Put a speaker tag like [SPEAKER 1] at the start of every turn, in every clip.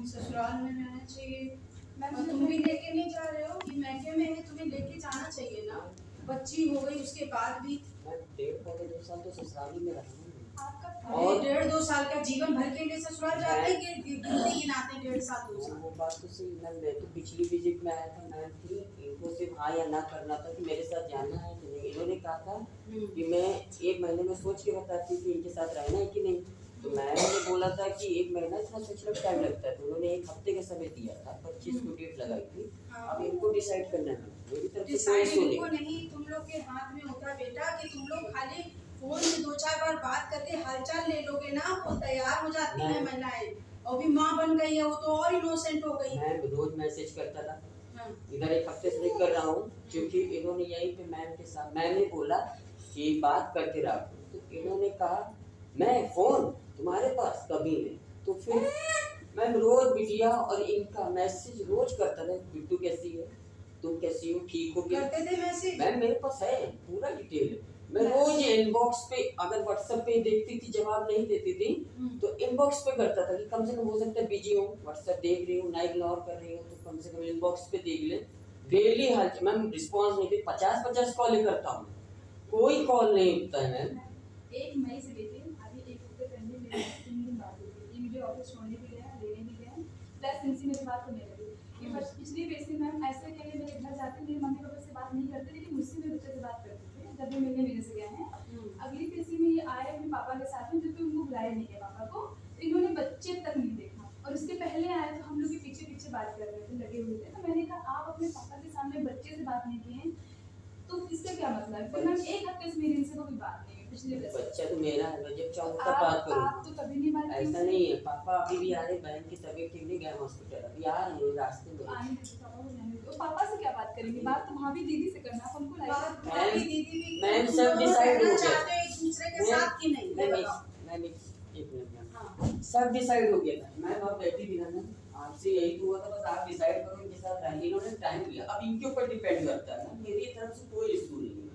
[SPEAKER 1] ससुराल में रहना चाहिए। और तुम भी लेके नहीं जा रहे हो, ये मैके में है, तुम्हें लेके जाना चाहिए ना। बच्ची हो गई उसके बाद भी।
[SPEAKER 2] मैं 1.5-2 साल तो ससुराल में रहा हूँ।
[SPEAKER 1] और 1.5-2 साल का जीवन भर के लिए ससुराल जाते हैं, गिनती गिनाते 1.5 साल 2 साल।
[SPEAKER 2] वो बात तो सही है। मैं तो पिछली विजिट में आया था, मैं थी, इनको सिर्फ हाँ या ना करना था कि मेरे साथ जाना है कि नहीं। इन्होंने कहा था कि मैं 1 महीने में सोच के बताती कि इनके साथ रहना है कि नहीं। तो मैंने बोला था कि 1 महीना इतना सोचने में टाइम लगता है, तो उन्होंने 1 हफ्ते का समय दिया था, 25 को डेट लगाई थी। अब इनको डिसाइड करना है, मेरी तरफ से कोई इशू
[SPEAKER 1] नहीं। तुम लोग के हाथ में होता बेटा कि तुम लोग खाली फोन में 2-4 बार बात करके हालचाल ले लोगे ना, वो तैयार हो जाती है महिलाएं। और भी माँ बन गई है वो तो और इनोसेंट हो गई।
[SPEAKER 2] मैं रोज मैसेज करता था, इधर 1 हफ्ते से कर रहा हूँ, क्योंकि इन्होंने यहीं पे मैम के साथ, मैंने बोला कि बात करते रहो, तो इन्होंने कहा मैं फोन तुम्हारे पास कभी नहीं। तो फिर मैं रोज बिटिया और इनका मैसेज रोज करता था, बिट्टू कैसी है, तुम कैसी हो, ठीक हो,
[SPEAKER 1] करते थे मैसेज।
[SPEAKER 2] मैम मेरे पास है पूरा डिटेल। मैं रोज इनबॉक्स पे, अगर व्हाट्सएप पे देखती थी जवाब नहीं देती थी तो इनबॉक्स पे करता था कि कम से कम हो सकता है बिजी हो, व्हाट्सएप देख रही हो ना इग्नोर कर रही हो, तो कम से कम इनबॉक्स पे देख ले। डेली हाल मैम रिस्पॉन्स नहीं, 50-50 कॉल करता हूँ, कोई कॉल नहीं उठता है मैम।
[SPEAKER 3] 1 मई से लेके अभी 1 हफ्ते पहले मेरे 3 दिन बात हुई थी। ये मुझे ऑफिस छोड़ने भी गया, लेने भी गया, प्लस इनसे मेरी बात होने लगी। ये बस पिछली बेसिस मैम ऐसे अकेले मेरे घर जाते, मेरे मम्मी पापा से बात नहीं करते, लेकिन मुझसे मेरे बच्चे से बात करते थे जब भी मिलने मेरे से गए हैं। अगली बेसिस में ये आए अपने पापा के साथ में, जबकि उनको बुलाया नहीं है पापा को, तो इन्होंने बच्चे तक नहीं देखा। और उसके पहले आए तो हम लोग के पीछे पीछे बात कर रहे थे, लगे हुए थे। तो मैंने कहा आप अपने पापा के सामने बच्चे से बात नहीं किए तो इसका क्या मतलब। फिर मैम 1 हफ्ते से मेरी इनसे कोई बात नहीं है। पिछले
[SPEAKER 2] बच्चा तो मेरा है, मैं जब चाहूँ तब बात करूँ।
[SPEAKER 3] आप तो कभी नहीं बात
[SPEAKER 2] ऐसा नहीं है, पापा अभी भी आ रहे, बहन की तबीयत ठीक नहीं, गए हॉस्पिटल, अभी आ रहे हैं रास्ते में।
[SPEAKER 3] आने दीजिए पापा को, जाने दो। पापा से क्या बात करेंगे, बात तो भाभी दीदी से करना, आप उनको लाइए।
[SPEAKER 2] मैम सब डिसाइड हो गया,
[SPEAKER 1] एक दूसरे के साथ की नहीं।
[SPEAKER 2] मैम एक मिनट, सब डिसाइड हो गया था। मैम आप बैठी थी ना, आपसे यही हुआ था, बस आप डिसाइड करो इनके साथ रहने। इन्होंने टाइम दिया, अब इनके ऊपर डिपेंड करता है ना, मेरी तरफ से कोई इशू नहीं है।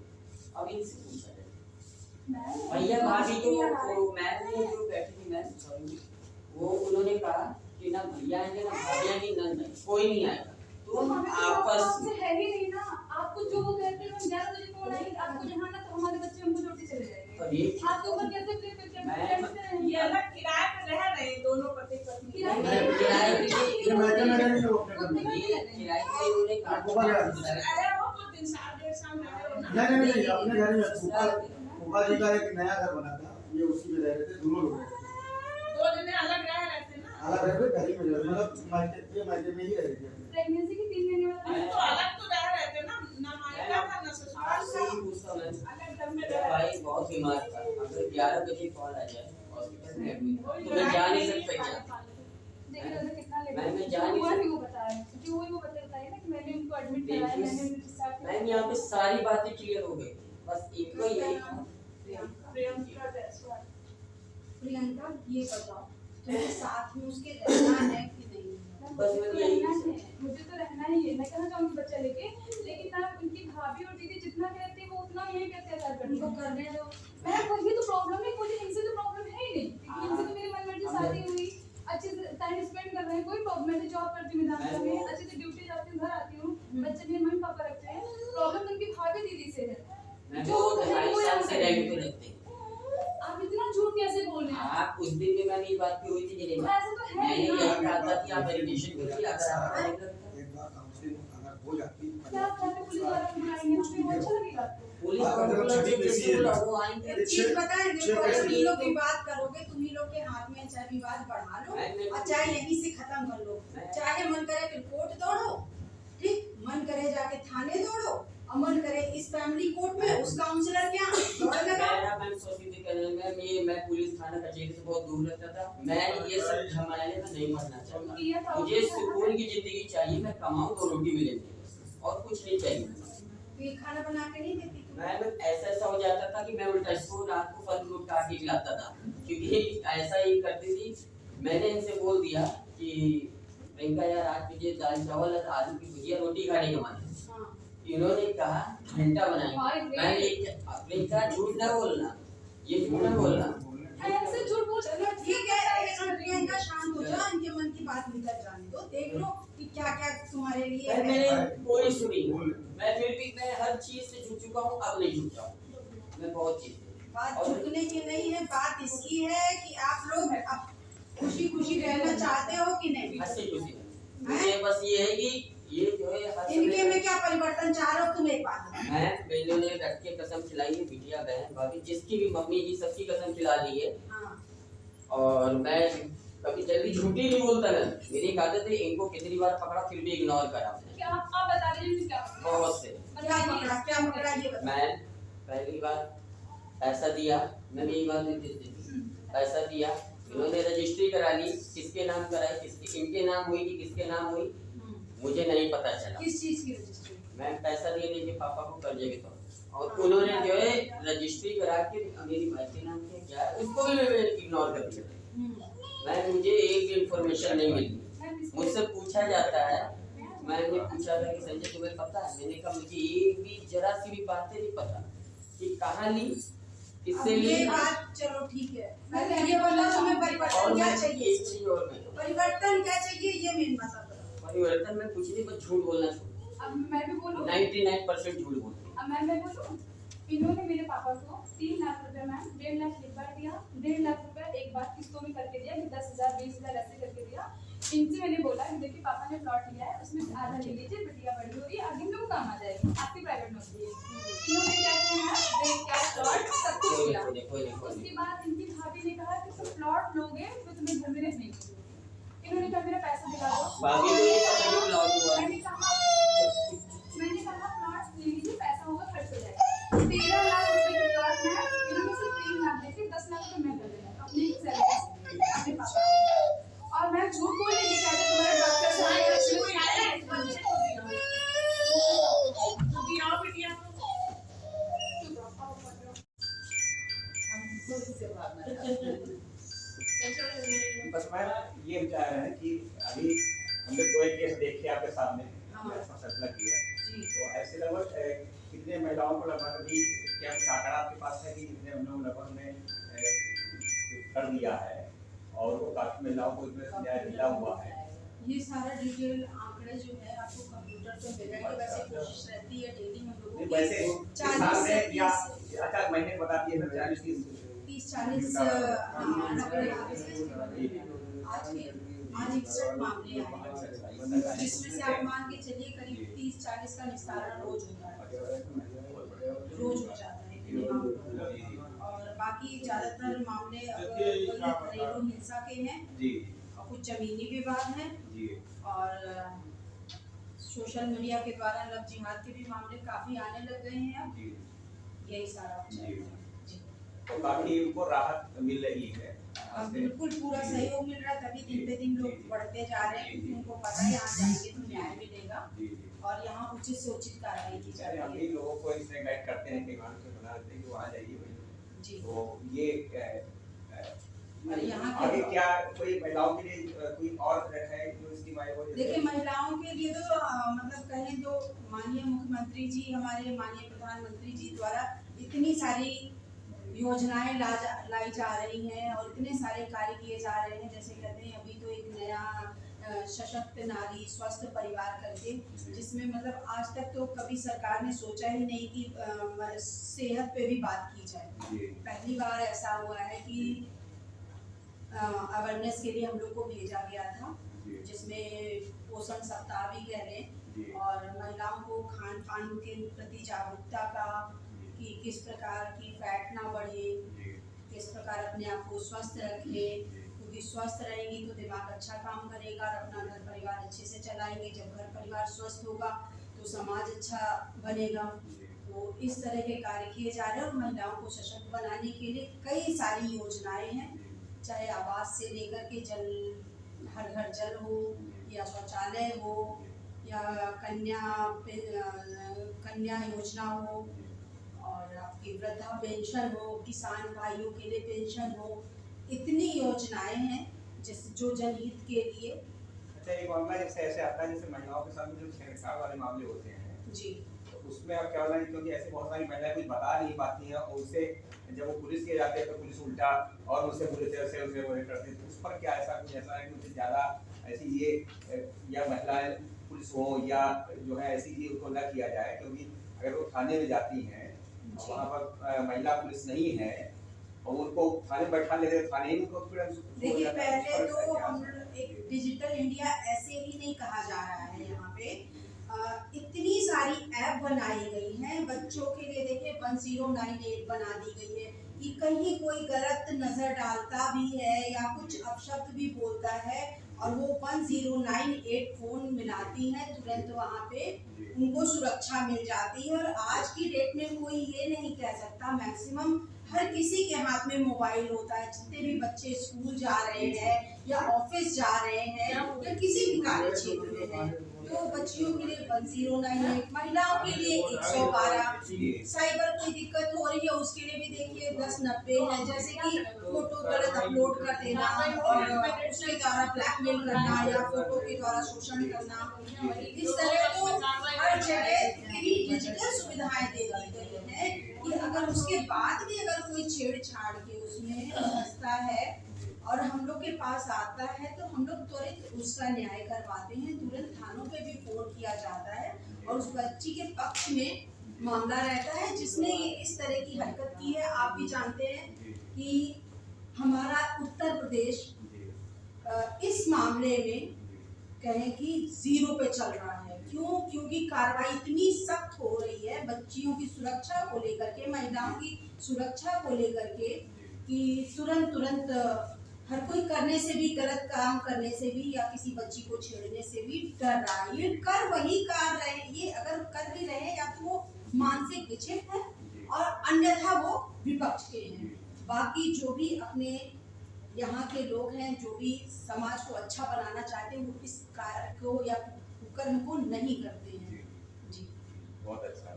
[SPEAKER 2] अब इनसे पूछा जाए भैया भाभी को, मैम ने जो बैठी थी, मैम सॉरी, वो उन्होंने कहा कि ना भैया आएंगे ना भाभी आएंगी, ना कोई नहीं आएगा, तुम आपस
[SPEAKER 3] में है ही नहीं ना। आपको जो वो कहते हैं 11 बजे फोन आएगी, आपको जहाँ ना तो हमारे बच्चे हमको छोड़ के चले जाएंगे। आपके ऊपर कैसे प्ले करके
[SPEAKER 4] ये अलग किराए पे रह रहे हैं दोनों पति पत्नी।
[SPEAKER 2] किराए पे उन्होंने कहा
[SPEAKER 4] अरे वो तो 3 साल 1.5 साल रहे हो ना।
[SPEAKER 5] नहीं अपने घर में फूफा जी का एक नया घर बना था, ये उसी में रह रहे थे, दोनों लोग रह रहे थे।
[SPEAKER 4] 2 जने अलग रह रहे थे ना,
[SPEAKER 5] अलग रह रहे, घर ही में मतलब मायके में ही रह रहे थे।
[SPEAKER 3] प्रेगनेंसी के 3 महीने बाद
[SPEAKER 4] तो अलग तो रह रहे थे ना, ना मायका था ना ससुराल था, अलग घर में रह।
[SPEAKER 2] भाई बहुत बीमार था, अगर 11 बजे कॉल आ जाए हॉस्पिटल में एडमिट, तो मैं जा नहीं सकता।
[SPEAKER 3] देखिए दादा कितना लेट
[SPEAKER 2] मैं जा नहीं
[SPEAKER 3] सकता, वो बताया जो वो बताया ना कि मैंने उनको एडमिट कराया, मैंने डिस्चार्ज कराया।
[SPEAKER 2] मैम यहाँ पे सारी बातें क्लियर हो गई, बस एक को यही
[SPEAKER 4] प्रियंका जायसवाल।
[SPEAKER 1] प्रियंका ये बताओ तुम्हें साथ में उसके रहना है कि नहीं?
[SPEAKER 2] बस मैं यही
[SPEAKER 3] मुझे तो रहना ही है, मैं कहना चाहूँगी बच्चा लेके, लेकिन ना उनकी भाभी और दीदी जितना कहती है वो उतना यही पे अत्याचार करती है।
[SPEAKER 1] करने दो।
[SPEAKER 3] मैं वही तो प्रॉब्लम है, मुझे इनसे तो प्रॉब्लम है ही नहीं, क्योंकि इनसे तो मेरी मनमर्जी शादी हुई, अच्छे से टाइम स्पेंड कर रहे हैं, कोई प्रॉब्लम नहीं। जॉब करती हूँ मैदान में, अच्छे से ड्यूटी जाती हूँ, घर आती हूँ, बच्चे मेरे मम्मी पापा रखते हैं। प्रॉब्लम उनकी भाभी दीदी से है जो आप इतना झूठ कैसे बोल रहे हैं?
[SPEAKER 2] आप उस दिन भी मैंने ये बात की हुई थी कि नहीं,
[SPEAKER 3] ऐसा तो है
[SPEAKER 2] मैंने
[SPEAKER 3] नहीं।
[SPEAKER 2] यही कहा था कि आप मेडिटेशन करिए, अगर आप
[SPEAKER 5] एक बार काउंसलिंग अगर हो जाती
[SPEAKER 3] क्या करते पुलिस वाला बुलाएंगे, हमें अच्छा लगेगा आपको?
[SPEAKER 2] पुलिस वो आएंगे।
[SPEAKER 1] एक चीज बताएं, देखो तुम ही लोग की बात करोगे, तुम ही लोग के हाथ में, चाहे विवाद बढ़ा लो और चाहे यहीं से खत्म कर लो, चाहे मन करे फिर कोर्ट दौड़ो, ठीक, मन करे जाके थाने दौड़ो, और मन करे इस फैमिली कोर्ट में उस काउंसलर क्या दौड़ लगा।
[SPEAKER 2] मैं पुलिस थाना कचहरी से बहुत दूर रहता था, मैं ये सब झमेले में नहीं मरना चाहता, मुझे सुकून की जिंदगी चाहिए, मैं कमाऊं तो रोटी मिले और कुछ नहीं चाहिए।
[SPEAKER 1] ये खाना बना के नहीं देती
[SPEAKER 2] मैं ऐसा हो जाता था कि मैं उल्टा इसको रात को फल फ्रूट काट के खिलाता था, क्योंकि ऐसा ही करती थी। मैंने इनसे बोल दिया कि प्रियंका यार आज मुझे दाल चावल और आलू की भुजिया रोटी खाने का मन है। इन्होंने कहा घंटा बनाएंगे, मैंने प्रियंका झूठ ना बोलना, ये झूठ ना बोलना,
[SPEAKER 3] ऐसे झूठ बोल।
[SPEAKER 1] चलो ठीक है, प्रियंका शांत हो जाओ, इनके मन की बात निकल जाने दो, देख लो कि क्या क्या तुम्हारे लिए है।
[SPEAKER 2] मैंने कोई सुनी, मैं फिर भी मैं हर चीज से झुक चुका हूँ, अब नहीं झुक जाऊँ मैं बहुत चीज।
[SPEAKER 1] बात झुकने की नहीं है, बात इसकी है कि आप लोग अब खुशी खुशी रहना चाहते हो कि नहीं?
[SPEAKER 2] हंसी खुशी मुझे बस ये है कि ये जो है
[SPEAKER 1] इनके में क्या परिवर्तन चाह रहे हो तुम, एक बात बताओ।
[SPEAKER 2] मैं बेलियों ने रख के कसम खिलाई है, बिटिया बहन भाभी जिसकी भी मम्मी जी सबकी कसम खिला दी है।
[SPEAKER 1] हाँ।
[SPEAKER 2] और मैं कभी जल्दी झूठी नहीं बोलता ना, मेरी एक आदत है, इनको कितनी बार पकड़ा फिर भी इग्नोर करा।
[SPEAKER 3] क्या आप बता दीजिए क्या?
[SPEAKER 2] बहुत से
[SPEAKER 1] क्या पकड़ा ये बताओ।
[SPEAKER 2] मैं पहली बार पैसा दिया, मैंने यही बात पैसा दिया, इन्होंने रजिस्ट्री करा ली, किसके नाम कराई, किसके इनके नाम हुई कि किसके नाम हुई मुझे नहीं पता चला।
[SPEAKER 1] किस चीज की रजिस्ट्री?
[SPEAKER 2] मैं पैसा दे देके पापा को कर्जे के तौर, और उन्होंने जो है रजिस्ट्री करा के मेरी भाई के नाम पे क्या है उसको भी मैं इग्नोर कर दिया। मैं मुझे एक भी इंफॉर्मेशन नहीं मिली, मुझसे पूछा जाता है, मैंने पूछा था कि संजय तुम्हें पता है, मैंने कहा मुझे एक भी जरा सी भी बातें नहीं पता कि कहाँ ली, किससे ली।
[SPEAKER 1] ये बात चलो ठीक है, मैंने ये बोला तुम्हें परिवर्तन क्या चाहिए?
[SPEAKER 2] एक चीज और मैं
[SPEAKER 1] परिवर्तन क्या चाहिए ये मेन मसला।
[SPEAKER 2] परिवर्तन में कुछ नहीं, बस झूठ बोलना छोड़।
[SPEAKER 3] अब मैं भी बोलूं,
[SPEAKER 2] 99% झूठ बोलते हैं।
[SPEAKER 3] अब मैं बोलूं, इन्होंने मेरे पापा को 3 लाख रुपए मैम 1.5 लाख एक बार दिया, 1.5 लाख रुपए एक बार किस्तों में करके दिया, 10,000 20,000 ऐसे करके दिया। इनसे मैंने बोला कि देखिए पापा ने प्लॉट लिया है, उसमें आधा ले लीजिए, बिटिया बड़ी हो रही है, आगे लोग काम आ जाएगी, आपकी प्राइवेट नौकरी है। इन्होंने क्या किया है, बैंक कैश प्लॉट सब कुछ किया। उसके बाद इनकी भाभी ने कहा कि तुम प्लॉट लोगे तो तुम्हें घर में रहने की। इन्होंने कहा मेरा पैसा दिला दो।
[SPEAKER 2] भाभी को ये पता नहीं ब्लॉक हुआ।
[SPEAKER 3] मैंने कहा प्लॉट ले लीजिए, पैसा होगा खर्च हो जाएगा। 13 लाख रुपए के प्लॉट में इन्होंने सिर्फ 3 लाख देके 10 लाख रुपए मैं कर देना अपनी सैलरी से अपने पापा को। और मैं झूठ बोल नहीं चाहती, तुम्हारा डॉक्टर साहब कोई आया है बच्चे को दिया तो बिटिया
[SPEAKER 6] बस मैं ये विचार है कि अभी हमने 2 केस देखे आपके सामने, फैसला किया, तो ऐसे लगभग कितने महिलाओं को लगभग अभी क्या कुछ आंकड़ा आपके पास है कि कितने हम लोग लगभग में कर दिया है और वो काफी महिलाओं को इसमें न्याय मिला हुआ है?
[SPEAKER 1] ये सारा डिटेल आंकड़े जो है आपको कंप्यूटर पे मिलेगा। वैसे कोशिश रहती है डेली हम लोगों की
[SPEAKER 6] वैसे
[SPEAKER 1] 40 से
[SPEAKER 6] या अच्छा महीने बता दिए
[SPEAKER 1] 30-40 आज 61 मामले आए हैं, जिसमें से आप मान के चलिए करीब 30-40 का निस्तारण रोज होता है, रोज हो जाता है इतने मामलों। और बाकी ज्यादातर मामले घरेलू हिंसा के हैं और कुछ जमीनी विवाद हैं और सोशल मीडिया के द्वारा लव जिहाद के भी मामले काफी आने लग गए हैं अब। यही सारा
[SPEAKER 6] तो काफी उनको राहत मिल रही है।
[SPEAKER 1] बिल्कुल पूरा सहयोग मिल रहा है, तभी दिन पे दिन लोग बढ़ते जा रहे हैं, क्योंकि उनको पता है यहाँ जाएंगे तो न्याय मिलेगा और यहाँ उचित से उचित कार्रवाई की जाती है।
[SPEAKER 6] हम भी लोगों को इसमें गाइड करते हैं कि वहाँ से बना देते हैं कि वहाँ जाइए भाई।
[SPEAKER 1] जी।
[SPEAKER 6] तो ये
[SPEAKER 1] और यहाँ
[SPEAKER 6] आगे क्या कोई महिलाओं के लिए कोई और है जो इसकी माय हो?
[SPEAKER 1] देखिए महिलाओं के लिए तो मतलब कहें तो माननीय मुख्यमंत्री जी, हमारे माननीय प्रधानमंत्री जी द्वारा इतनी सारी योजनाएं लाई जा रही हैं और इतने सारे कार्य किए जा रहे हैं। जैसे कहते हैं अभी तो एक नया सशक्त नारी स्वस्थ परिवार करके, जिसमें मतलब आज तक तो कभी सरकार ने सोचा ही नहीं कि सेहत पे भी बात की जाए। पहली बार ऐसा हुआ है कि अवेयरनेस के लिए हम लोग को भेजा गया था, जिसमें पोषण सप्ताह भी कह लें और महिलाओं को खान पान के प्रति जागरूकता का कि किस प्रकार की फैट ना बढ़े, किस प्रकार अपने आप को स्वस्थ रखे, क्योंकि स्वस्थ रहेंगी तो दिमाग अच्छा काम करेगा और अपना घर परिवार अच्छे से चलाएंगे। जब घर परिवार स्वस्थ होगा तो समाज अच्छा बनेगा। तो इस तरह के कार्य किए जा रहे हैं और महिलाओं को सशक्त बनाने के लिए कई सारी योजनाएं हैं, चाहे आवास से लेकर के जल, हर घर जल हो या शौचालय हो या कन्या योजना हो और आपकी वृद्धा पेंशन हो, किसान भाइयों के लिए पेंशन हो, इतनी योजनाएं हैं जो जनहित के लिए।
[SPEAKER 6] अच्छा, एक मामला जैसे ऐसे आता है जैसे महिलाओं के साथ जो छेड़छाड़ वाले मामले होते हैं
[SPEAKER 1] जी,
[SPEAKER 6] तो उसमें अब क्या होना है, क्योंकि ऐसे बहुत सारी महिलाएं कुछ बता नहीं पाती हैं और उससे जब वो पुलिस के जाते हैं तो पुलिस उल्टा और उससे बुरे तरह से उसे वो करती है। तो उस पर क्या ऐसा कुछ ऐसा है कि उसे ज़्यादा ऐसी ये या महिलाएं पुलिस हो या जो है ऐसी चीज उसको न किया जाए, क्योंकि अगर वो थाने में जाती हैं और वहाँ पर महिला पुलिस नहीं है और उनको थाने बैठा लेते हैं, थाने ही उनको
[SPEAKER 1] देखिए पहले तो हम एक डिजिटल इंडिया ऐसे ही नहीं कहा जा रहा है। यहाँ पे इतनी सारी ऐप बनाई गई हैं बच्चों के लिए। देखिए 1098 बना दी गई है कि कहीं कोई गलत नजर डालता भी है या कुछ अपशब्द भी बोलता है और वो 1098 फोन मिलाती है, तुरंत वहाँ पे उनको सुरक्षा मिल जाती है। और आज की डेट में कोई ये नहीं कह सकता, मैक्सिमम हर किसी के हाथ में मोबाइल होता है। जितने भी बच्चे स्कूल जा रहे हैं या ऑफिस जा रहे हैं या किसी भी कार्य क्षेत्र में हैं, तो बच्चियों के लिए 1098, महिलाओं के लिए 112, साइबर कोई दिक्कत हो रही है उसके लिए भी देखिए 1090 है। जैसे कि फोटो गलत अपलोड कर देना और उसके द्वारा ब्लैकमेल करना या फोटो के द्वारा शोषण करना, इस तरह तो हर जगह इतनी डिजिटल सुविधाएं दे दी गई है कि अगर उसके बाद भी अगर कोई छेड़छाड़ के उसमें फंसता है और हम लोग के पास आता है तो हम लोग त्वरित उसका न्याय करवाते हैं। तुरंत थानों पे भी फोन किया जाता है और उस बच्ची के पक्ष में मामला रहता है जिसने ये इस तरह की हरकत की है। आप भी जानते हैं कि हमारा उत्तर प्रदेश इस मामले में कहें कि 0 पे चल रहा है। क्यों? क्योंकि कार्रवाई इतनी सख्त हो रही है बच्चियों की सुरक्षा को लेकर के, महिलाओं की सुरक्षा को लेकर के, कि तुरंत हर कोई करने से भी, गलत काम करने से भी या किसी बच्ची को छेड़ने से भी डर रहा है। ये कर वही कर रहे हैं, ये अगर कर भी रहे हैं या तो वो मानसिक विक्षिप्त है और अन्यथा वो विपक्ष के हैं। बाकी जो भी अपने यहाँ के लोग हैं, जो भी समाज को अच्छा बनाना चाहते हैं, वो इस कार्य को या कुकर्म को नहीं करते हैं। जी
[SPEAKER 6] बहुत अच्छा।